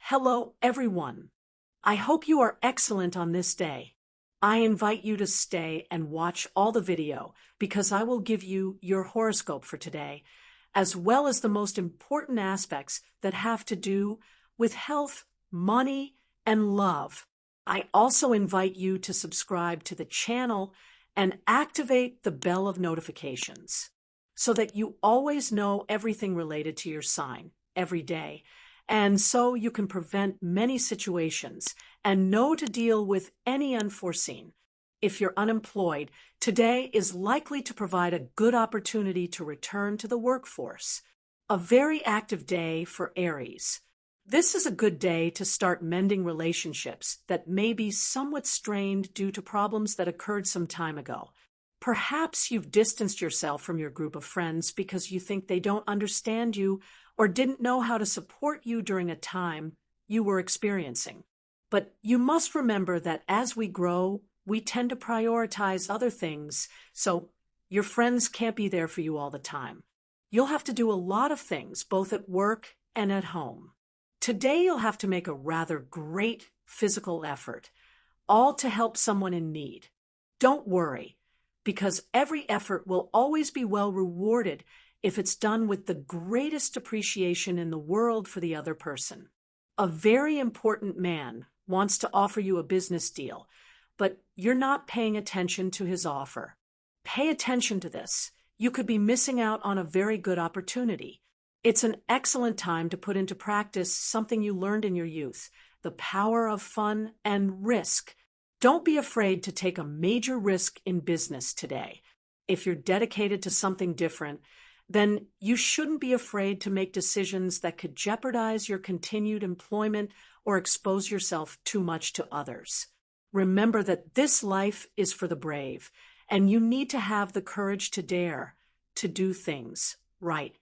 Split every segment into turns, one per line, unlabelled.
Hello, everyone. I hope you are excellent on this day. I invite you to stay and watch all the video because I will give you your horoscope for today, as well as the most important aspects that have to do with health, money, and love. I also invite you to subscribe to the channel and activate the bell of notifications so that you always know everything related to your sign every day. And so you can prevent many situations and know to deal with any unforeseen. If you're unemployed, today is likely to provide a good opportunity to return to the workforce. A very active day for Aries. This is a good day to start mending relationships that may be somewhat strained due to problems that occurred some time ago. Perhaps you've distanced yourself from your group of friends because you think they don't understand you or didn't know how to support you during a time you were experiencing. But you must remember that as we grow, we tend to prioritize other things, so your friends can't be there for you all the time. You'll have to do a lot of things, both at work and at home. Today you'll have to make a rather great physical effort, all to help someone in need. Don't worry, because every effort will always be well rewarded if it's done with the greatest appreciation in the world for the other person. A very important man wants to offer you a business deal, but you're not paying attention to his offer. Pay attention to this. You could be missing out on a very good opportunity. It's an excellent time to put into practice something you learned in your youth, the power of fun and risk. Don't be afraid to take a major risk in business today. If you're dedicated to something different, then you shouldn't be afraid to make decisions that could jeopardize your continued employment or expose yourself too much to others. Remember that this life is for the brave, and you need to have the courage to dare to do things right.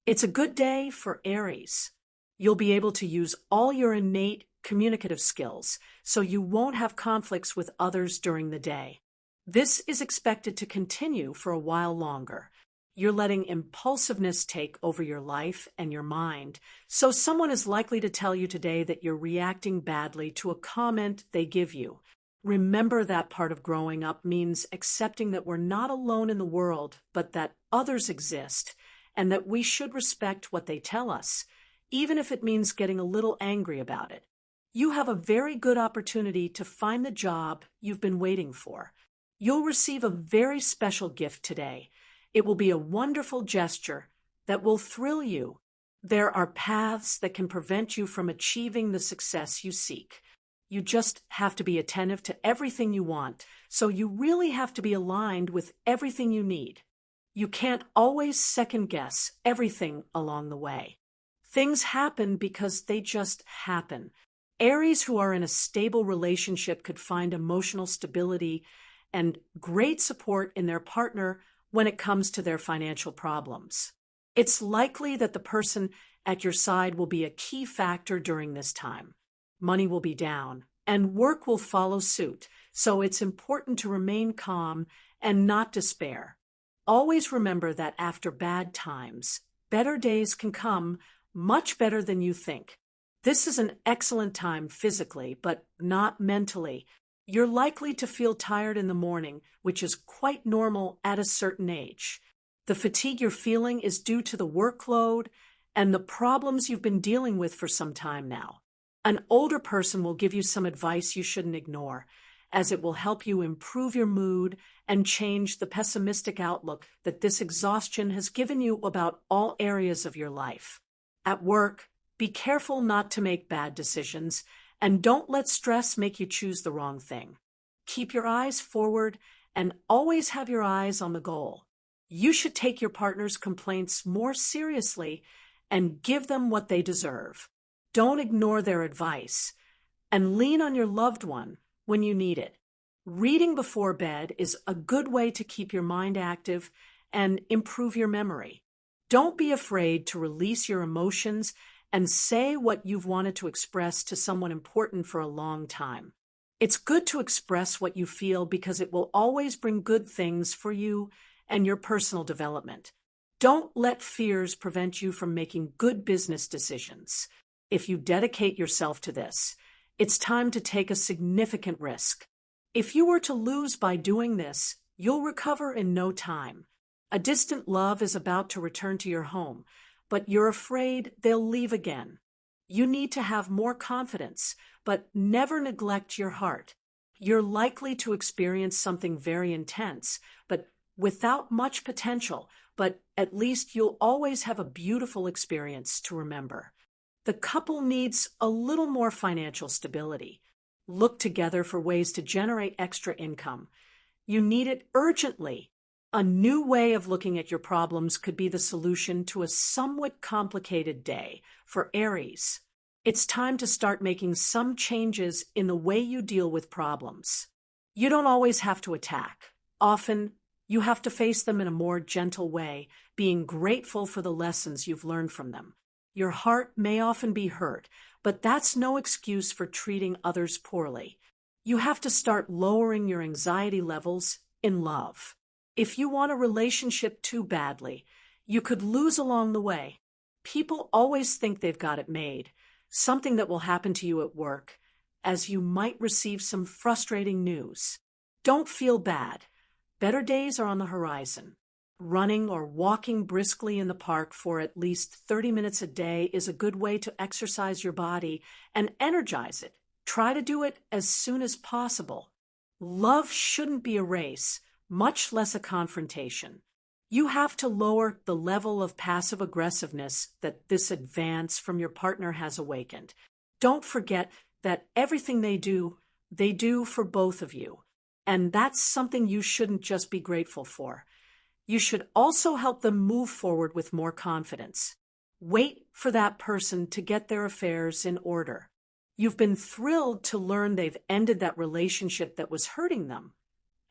It's a good day for Aries. You'll be able to use all your innate communicative skills, so you won't have conflicts with others during the day. This is expected to continue for a while longer. You're letting impulsiveness take over your life and your mind, so someone is likely to tell you today that you're reacting badly to a comment they give you. Remember that part of growing up means accepting that we're not alone in the world, but that others exist, and that we should respect what they tell us, even if it means getting a little angry about it. You have a very good opportunity to find the job you've been waiting for. You'll receive a very special gift today. It will be a wonderful gesture that will thrill you. There are paths that can prevent you from achieving the success you seek. You just have to be attentive to everything you want, so you really have to be aligned with everything you need. You can't always second-guess everything along the way. Things happen because they just happen. Aries who are in a stable relationship could find emotional stability and great support in their partner when it comes to their financial problems. It's likely that the person at your side will be a key factor during this time. Money will be down, and work will follow suit, so it's important to remain calm and not despair. Always remember that after bad times, better days can come, much better than you think. This is an excellent time physically, but not mentally. You're likely to feel tired in the morning, which is quite normal at a certain age. The fatigue you're feeling is due to the workload and the problems you've been dealing with for some time now. An older person will give you some advice you shouldn't ignore, as it will help you improve your mood and change the pessimistic outlook that this exhaustion has given you about all areas of your life. At work, be careful not to make bad decisions, and don't let stress make you choose the wrong thing. Keep your eyes forward and always have your eyes on the goal. You should take your partner's complaints more seriously and give them what they deserve. Don't ignore their advice, and lean on your loved one when you need it. Reading before bed is a good way to keep your mind active and improve your memory. Don't be afraid to release your emotions and say what you've wanted to express to someone important for a long time. It's good to express what you feel because it will always bring good things for you and your personal development. Don't let fears prevent you from making good business decisions. If you dedicate yourself to this, it's time to take a significant risk. If you were to lose by doing this, you'll recover in no time. A distant love is about to return to your home, but you're afraid they'll leave again. You need to have more confidence, but never neglect your heart. You're likely to experience something very intense, but without much potential, but at least you'll always have a beautiful experience to remember. The couple needs a little more financial stability. Look together for ways to generate extra income. You need it urgently. A new way of looking at your problems could be the solution to a somewhat complicated day for Aries. It's time to start making some changes in the way you deal with problems. You don't always have to attack. Often, you have to face them in a more gentle way, being grateful for the lessons you've learned from them. Your heart may often be hurt, but that's no excuse for treating others poorly. You have to start lowering your anxiety levels in love. If you want a relationship too badly, you could lose along the way. People always think they've got it made, something that will happen to you at work, as you might receive some frustrating news. Don't feel bad. Better days are on the horizon. Running or walking briskly in the park for at least 30 minutes a day is a good way to exercise your body and energize it. Try to do it as soon as possible. Love shouldn't be a race, much less a confrontation. You have to lower the level of passive aggressiveness that this advance from your partner has awakened. Don't forget that everything they do for both of you. And that's something you shouldn't just be grateful for. You should also help them move forward with more confidence. Wait for that person to get their affairs in order. You've been thrilled to learn they've ended that relationship that was hurting them.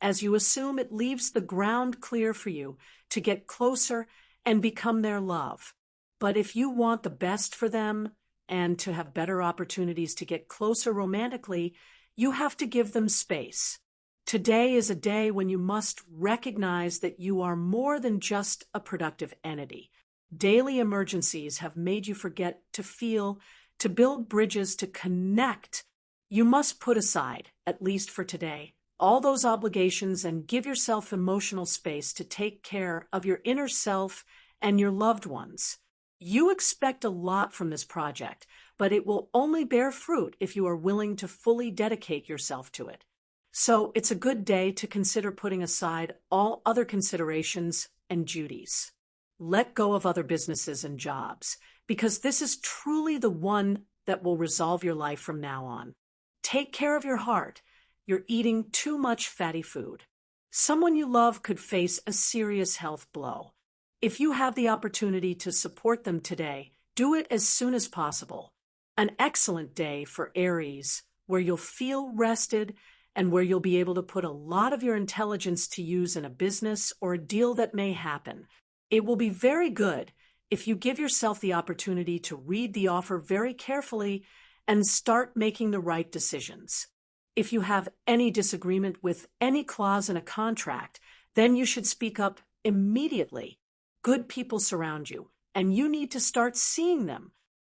As you assume, it leaves the ground clear for you to get closer and become their love. But if you want the best for them and to have better opportunities to get closer romantically, you have to give them space. Today is a day when you must recognize that you are more than just a productive entity. Daily emergencies have made you forget to feel, to build bridges, to connect. You must put aside, at least for today, all those obligations and give yourself emotional space to take care of your inner self and your loved ones. You expect a lot from this project, but it will only bear fruit if you are willing to fully dedicate yourself to it. So it's a good day to consider putting aside all other considerations and duties. Let go of other businesses and jobs, because this is truly the one that will resolve your life from now on. Take care of your heart. You're eating too much fatty food. Someone you love could face a serious health blow. If you have the opportunity to support them today, do it as soon as possible. An excellent day for Aries, where you'll feel rested and where you'll be able to put a lot of your intelligence to use in a business or a deal that may happen. It will be very good if you give yourself the opportunity to read the offer very carefully and start making the right decisions. If you have any disagreement with any clause in a contract, then you should speak up immediately. Good people surround you, and you need to start seeing them.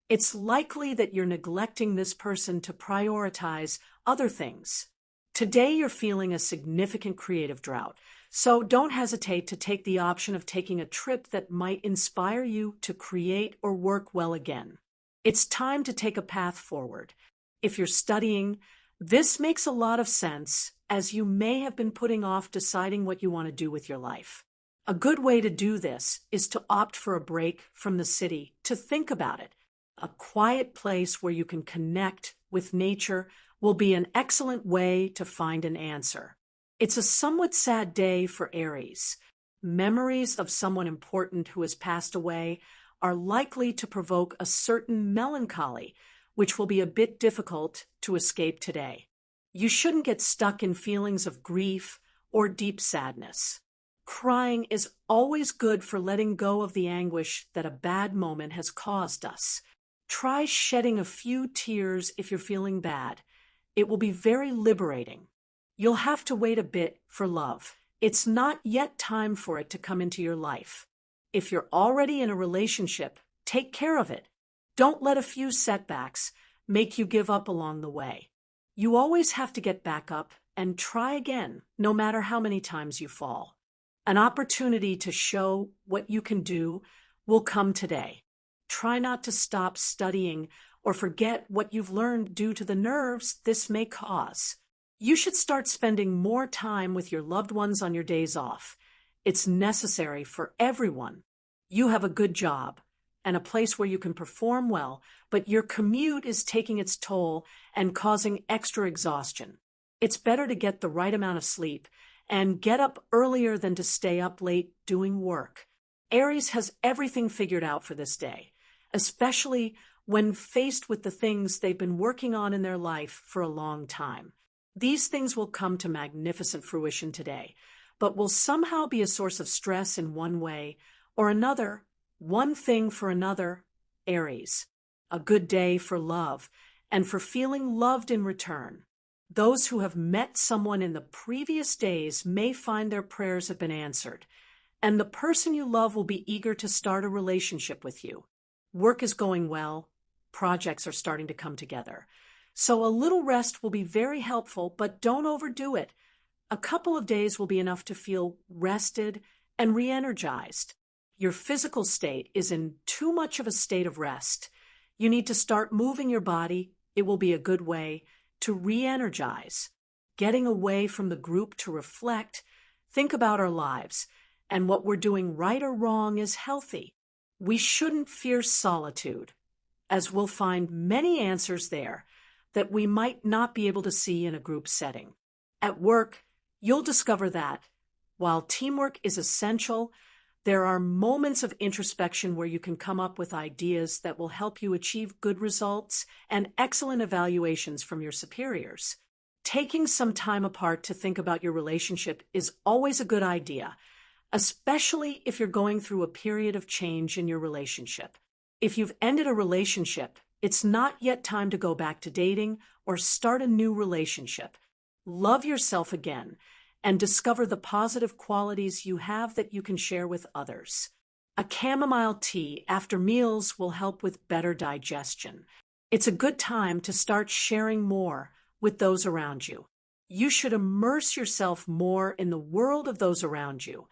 It's likely that you're neglecting this person to prioritize other things. Today you're feeling a significant creative drought, so don't hesitate to take the option of taking a trip that might inspire you to create or work well again. It's time to take a path forward. If you're studying, this makes a lot of sense, as you may have been putting off deciding what you want to do with your life. A good way to do this is to opt for a break from the city, to think about it. A quiet place where you can connect with nature will be an excellent way to find an answer. It's a somewhat sad day for Aries. Memories of someone important who has passed away are likely to provoke a certain melancholy, which will be a bit difficult to escape today. You shouldn't get stuck in feelings of grief or deep sadness. Crying is always good for letting go of the anguish that a bad moment has caused us. Try shedding a few tears if you're feeling bad. It will be very liberating. You'll have to wait a bit for love. It's not yet time for it to come into your life. If you're already in a relationship, take care of it. Don't let a few setbacks make you give up along the way. You always have to get back up and try again, no matter how many times you fall. An opportunity to show what you can do will come today. Try not to stop studying or forget what you've learned due to the nerves this may cause. You should start spending more time with your loved ones on your days off. It's necessary for everyone. You have a good job and a place where you can perform well, but your commute is taking its toll and causing extra exhaustion. It's better to get the right amount of sleep and get up earlier than to stay up late doing work. Aries has everything figured out for this day, especially when faced with the things they've been working on in their life for a long time. These things will come to magnificent fruition today, but will somehow be a source of stress in one way or another. One thing for another, Aries. A good day for love and for feeling loved in return. Those who have met someone in the previous days may find their prayers have been answered, and the person you love will be eager to start a relationship with you. Work is going well, projects are starting to come together. So a little rest will be very helpful, but don't overdo it. A couple of days will be enough to feel rested and re-energized. Your physical state is in too much of a state of rest. You need to start moving your body. It will be a good way to re-energize. Getting away from the group to reflect, think about our lives, and what we're doing right or wrong is healthy. We shouldn't fear solitude, as we'll find many answers there that we might not be able to see in a group setting. At work, you'll discover that, while teamwork is essential, there are moments of introspection where you can come up with ideas that will help you achieve good results and excellent evaluations from your superiors. Taking some time apart to think about your relationship is always a good idea, especially if you're going through a period of change in your relationship. If you've ended a relationship, it's not yet time to go back to dating or start a new relationship. Love yourself again and discover the positive qualities you have that you can share with others. A chamomile tea after meals will help with better digestion. It's a good time to start sharing more with those around you. You should immerse yourself more in the world of those around you.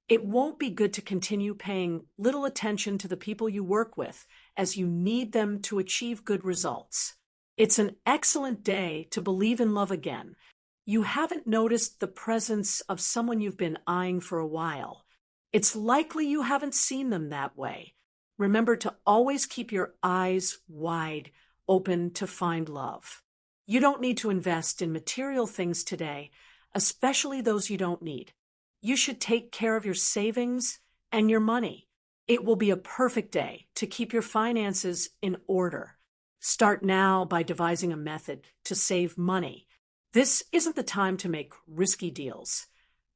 It won't be good to continue paying little attention to the people you work with, as you need them to achieve good results. It's an excellent day to believe in love again. You haven't noticed the presence of someone you've been eyeing for a while. It's likely you haven't seen them that way. Remember to always keep your eyes wide open to find love. You don't need to invest in material things today, especially those you don't need. You should take care of your savings and your money. It will be a perfect day to keep your finances in order. Start now by devising a method to save money. This isn't the time to make risky deals,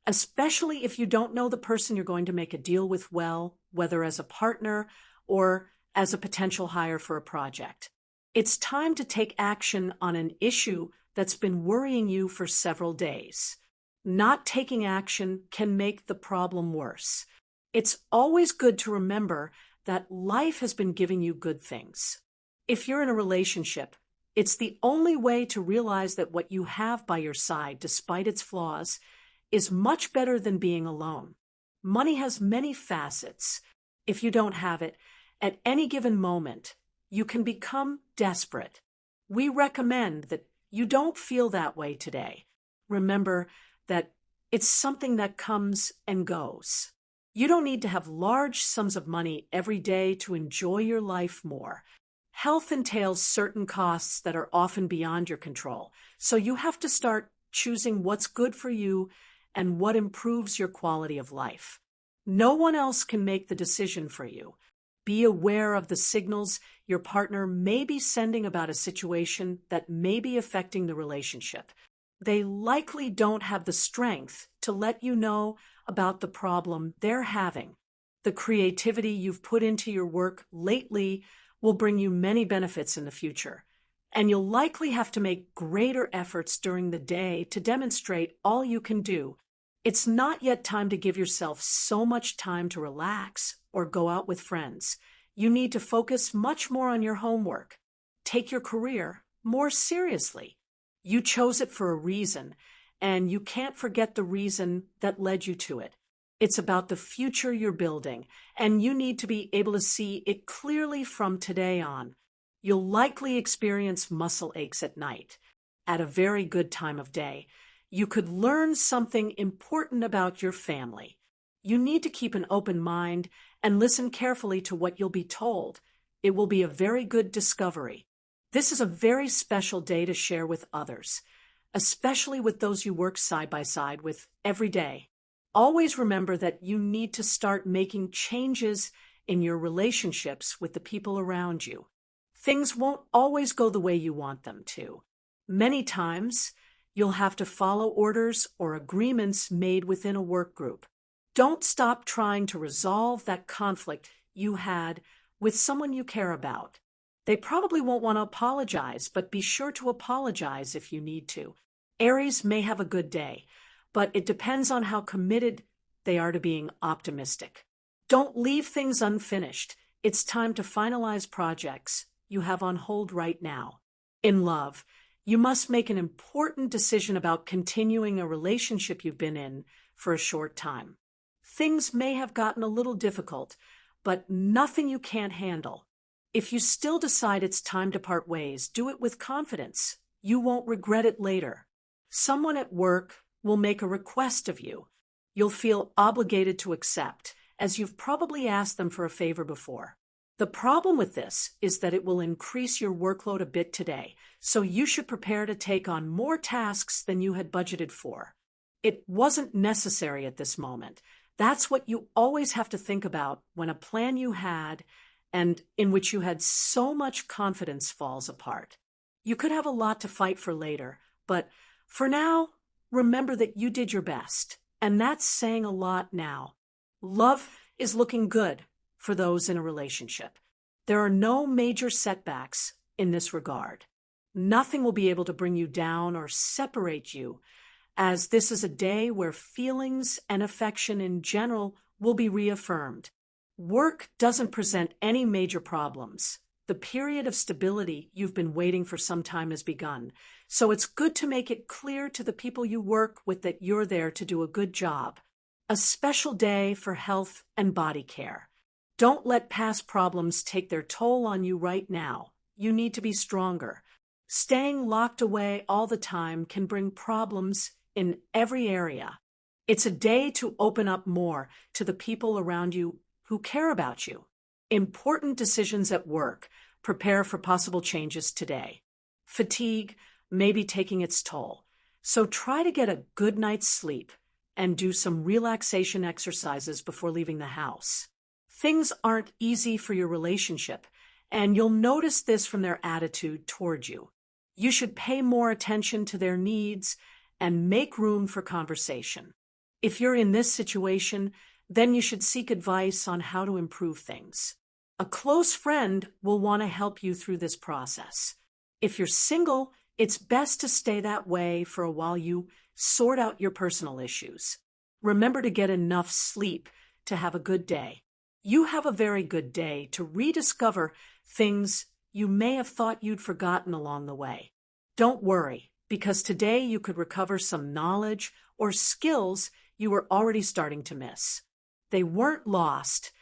especially if you don't know the person you're going to make a deal with well, whether as a partner or as a potential hire for a project. It's time to take action on an issue that's been worrying you for several days. Not taking action can make the problem worse. It's always good to remember that life has been giving you good things. If you're in a relationship, it's the only way to realize that what you have by your side, despite its flaws, is much better than being alone. Money has many facets. If you don't have it, at any given moment, you can become desperate. We recommend that you don't feel that way today. Remember that it's something that comes and goes. You don't need to have large sums of money every day to enjoy your life more. Health entails certain costs that are often beyond your control, so you have to start choosing what's good for you and what improves your quality of life. No one else can make the decision for you. Be aware of the signals your partner may be sending about a situation that may be affecting the relationship. They likely don't have the strength to let you know about the problem they're having. The creativity you've put into your work lately will bring you many benefits in the future, and you'll likely have to make greater efforts during the day to demonstrate all you can do. It's not yet time to give yourself so much time to relax or go out with friends. you need to focus much more on your homework. Take your career more seriously. You chose it for a reason, and you can't forget the reason that led you to it. It's about the future you're building, and you need to be able to see it clearly from today on. You'll likely experience muscle aches at night. At a very good time of day, you could learn something important about your family. You need to keep an open mind and listen carefully to what you'll be told. It will be a very good discovery. This is a very special day to share with others, especially with those you work side by side with every day. Always remember that you need to start making changes in your relationships with the people around you. Things won't always go the way you want them to. Many times, you'll have to follow orders or agreements made within a work group. Don't stop trying to resolve that conflict you had with someone you care about. They probably won't want to apologize, but be sure to apologize if you need to. Aries may have a good day, but it depends on how committed they are to being optimistic. Don't leave things unfinished. It's time to finalize projects you have on hold right now. In love, you must make an important decision about continuing a relationship you've been in for a short time. Things may have gotten a little difficult, but nothing you can't handle. If you still decide it's time to part ways, do it with confidence. You won't regret it later. Someone at work will make a request of you. You'll feel obligated to accept, as you've probably asked them for a favor before. The problem with this is that it will increase your workload a bit today, so you should prepare to take on more tasks than you had budgeted for. It wasn't necessary at this moment. That's what you always have to think about when a plan you had and in which you had so much confidence falls apart. You could have a lot to fight for later, but for now, remember that you did your best, and that's saying a lot now. Love is looking good for those in a relationship. There are no major setbacks in this regard. Nothing will be able to bring you down or separate you, as this is a day where feelings and affection in general will be reaffirmed. Work doesn't present any major problems. The period of stability you've been waiting for some time has begun, so it's good to make it clear to the people you work with that you're there to do a good job. A special day for health and body care. Don't let past problems take their toll on you right now. You need to be stronger. Staying locked away all the time can bring problems in every area. It's a day to open up more to the people around you who care about you. Important decisions at work. Prepare for possible changes today. Fatigue may be taking its toll, so try to get a good night's sleep and do some relaxation exercises before leaving the house. Things aren't easy for your relationship, and you'll notice this from their attitude toward you. You should pay more attention to their needs and make room for conversation. If you're in this situation, then you should seek advice on how to improve things. A close friend will want to help you through this process. If you're single, it's best to stay that way for a while you sort out your personal issues. Remember to get enough sleep to have a good day. You have a very good day to rediscover things you may have thought you'd forgotten along the way. Don't worry, because today you could recover some knowledge or skills you were already starting to miss. They weren't lost.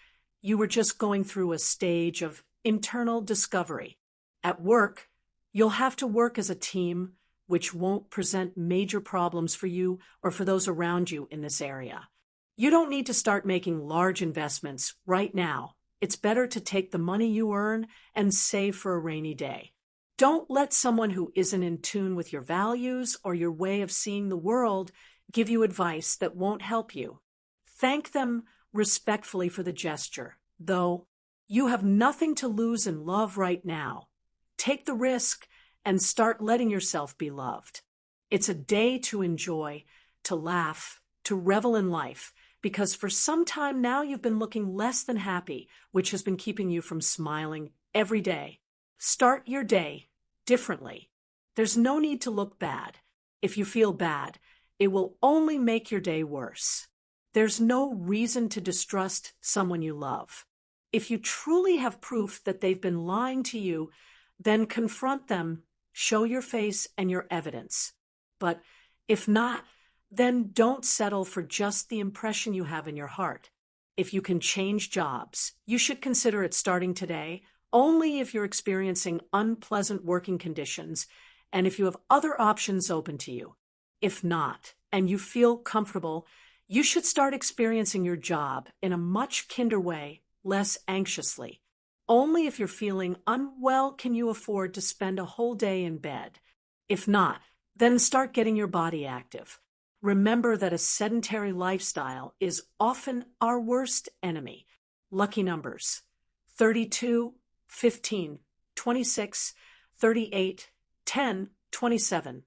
You were just going through a stage of internal discovery. At work, you'll have to work as a team, which won't present major problems for you or for those around you in this area. You don't need to start making large investments right now. It's better to take the money you earn and save for a rainy day. Don't let someone who isn't in tune with your values or your way of seeing the world give you advice that won't help you. Thank them respectfully for the gesture, though you have nothing to lose in love right now. Take the risk and start letting yourself be loved. It's a day to enjoy, to laugh, to revel in life, because for some time now you've been looking less than happy, which has been keeping you from smiling every day. Start your day differently. There's no need to look bad. If you feel bad, it will only make your day worse. There's no reason to distrust someone you love. If you truly have proof that they've been lying to you, then confront them, show your face and your evidence. But if not, then don't settle for just the impression you have in your heart. If you can change jobs, you should consider it starting today, only if you're experiencing unpleasant working conditions and if you have other options open to you. If not, and you feel comfortable, you should start experiencing your job in a much kinder way, less anxiously. Only if you're feeling unwell can you afford to spend a whole day in bed. If not, then start getting your body active. Remember that a sedentary lifestyle is often our worst enemy. Lucky numbers: 32, 15, 26, 38, 10, 27.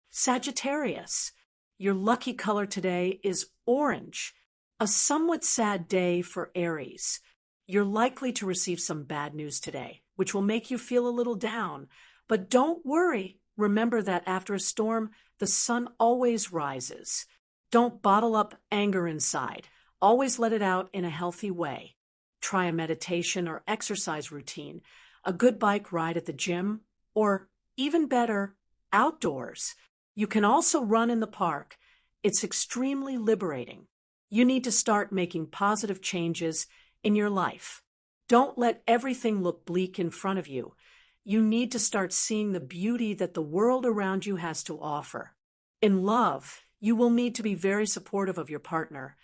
Sagittarius, your lucky color today is orange. A somewhat sad day for Aries. You're likely to receive some bad news today, which will make you feel a little down. But don't worry. Remember that after a storm, the sun always rises. Don't bottle up anger inside. Always let it out in a healthy way. Try a meditation or exercise routine, a good bike ride at the gym, or even better, outdoors. You can also run in the park. It's extremely liberating. You need to start making positive changes in your life. Don't let everything look bleak in front of you. You need to start seeing the beauty that the world around you has to offer. In love, you will need to be very supportive of your partner,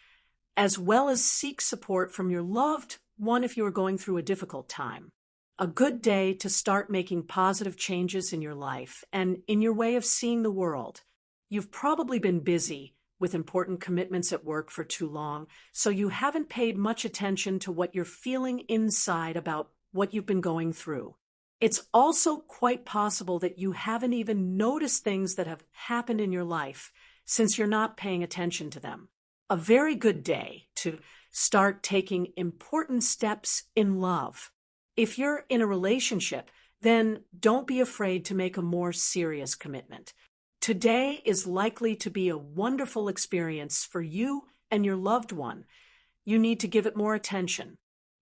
as well as seek support from your loved one if you are going through a difficult time. A good day to start making positive changes in your life and in your way of seeing the world. You've probably been busy with important commitments at work for too long, so you haven't paid much attention to what you're feeling inside about what you've been going through. It's also quite possible that you haven't even noticed things that have happened in your life since you're not paying attention to them. A very good day to start taking important steps in love. If you're in a relationship, then don't be afraid to make a more serious commitment. Today is likely to be a wonderful experience for you and your loved one. You need to give it more attention.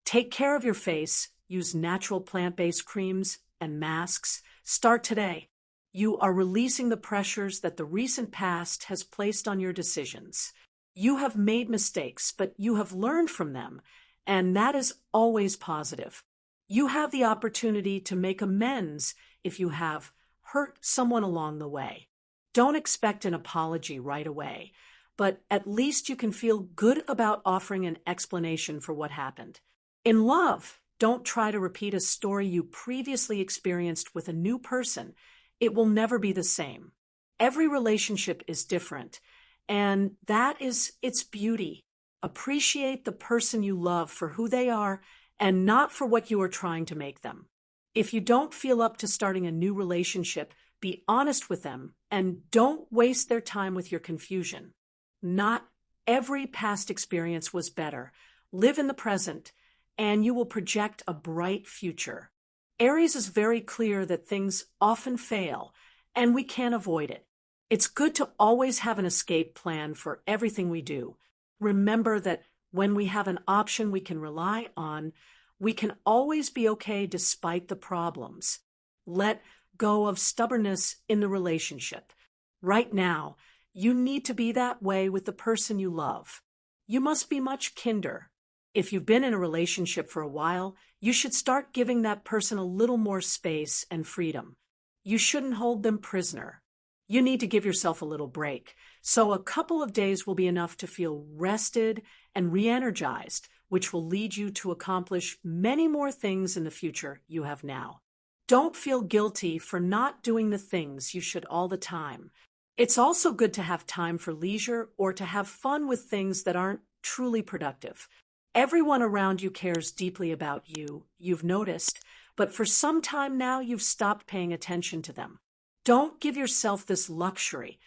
Take care of your face. Use natural plant-based creams and masks. Start today. You are releasing the pressures that the recent past has placed on your decisions. You have made mistakes, but you have learned from them, and that is always positive. You have the opportunity to make amends if you have hurt someone along the way. Don't expect an apology right away, but at least you can feel good about offering an explanation for what happened. In love, don't try to repeat a story you previously experienced with a new person. It will never be the same. Every relationship is different, and that is its beauty. Appreciate the person you love for who they are and not for what you are trying to make them. If you don't feel up to starting a new relationship, be honest with them and don't waste their time with your confusion. Not every past experience was better. Live in the present, and you will project a bright future. Aries is very clear that things often fail, and we can't avoid it. It's good to always have an escape plan for everything we do. Remember that when we have an option we can rely on, we can always be okay despite the problems. Let go of stubbornness in the relationship. Right now, you need to be that way with the person you love. You must be much kinder. If you've been in a relationship for a while, you should start giving that person a little more space and freedom. You shouldn't hold them prisoner. You need to give yourself a little break. So a couple of days will be enough to feel rested and re-energized, which will lead you to accomplish many more things in the future you have now. Don't feel guilty for not doing the things you should all the time. It's also good to have time for leisure or to have fun with things that aren't truly productive. Everyone around you cares deeply about you, you've noticed, but for some time now you've stopped paying attention to them. Don't give yourself this luxury,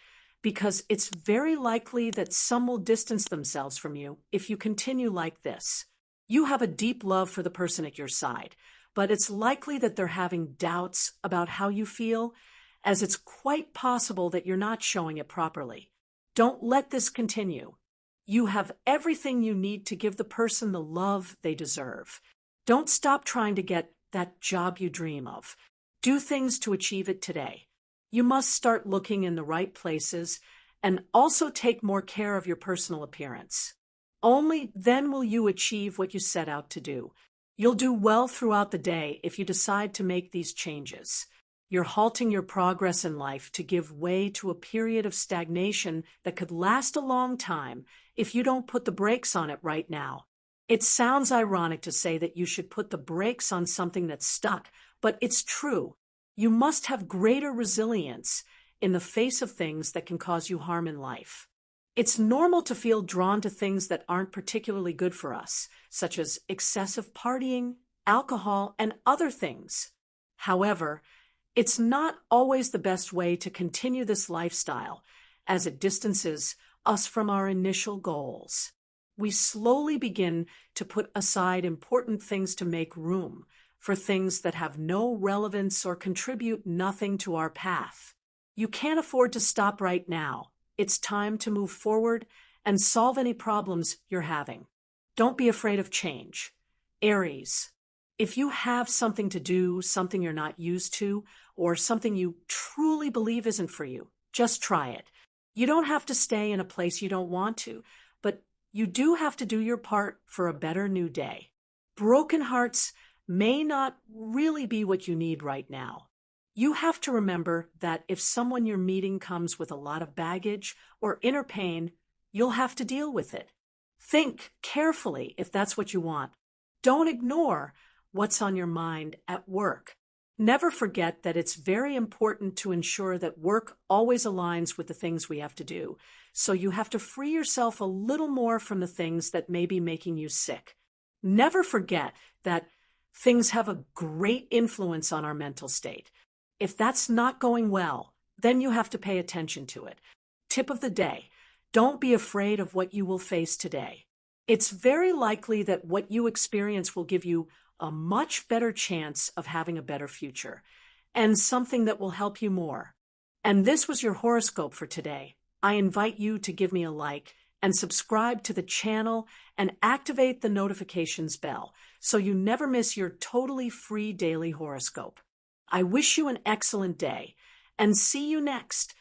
because it's very likely that some will distance themselves from you if you continue like this. You have a deep love for the person at your side, but it's likely that they're having doubts about how you feel, as it's quite possible that you're not showing it properly. Don't let this continue. You have everything you need to give the person the love they deserve. Don't stop trying to get that job you dream of. Do things to achieve it today. You must start looking in the right places and also take more care of your personal appearance. Only then will you achieve what you set out to do. You'll do well throughout the day if you decide to make these changes. You're halting your progress in life to give way to a period of stagnation that could last a long time if you don't put the brakes on it right now. It sounds ironic to say that you should put the brakes on something that's stuck, but it's true. You must have greater resilience in the face of things that can cause you harm in life. It's normal to feel drawn to things that aren't particularly good for us, such as excessive partying, alcohol, and other things. However, it's not always the best way to continue this lifestyle, as it distances us from our initial goals. We slowly begin to put aside important things to make room for things that have no relevance or contribute nothing to our path. You can't afford to stop right now. It's time to move forward and solve any problems you're having. Don't be afraid of change. Aries, if you have something to do, something you're not used to, or something you truly believe isn't for you, just try it. You don't have to stay in a place you don't want to, but you do have to do your part for a better new day. Broken hearts may not really be what you need right now. You have to remember that if someone you're meeting comes with a lot of baggage or inner pain, you'll have to deal with it. Think carefully if that's what you want. Don't ignore what's on your mind at work. Never forget that it's very important to ensure that work always aligns with the things we have to do. So you have to free yourself a little more from the things that may be making you sick. Never forget that things have a great influence on our mental state. If that's not going well, then you have to pay attention to it. Tip of the day: don't be afraid of what you will face today. It's very likely that what you experience will give you a much better chance of having a better future, and something that will help you more. And this was your horoscope for today. I invite you to give me a like and subscribe to the channel and activate the notifications bell so you never miss your totally free daily horoscope. I wish you an excellent day and see you next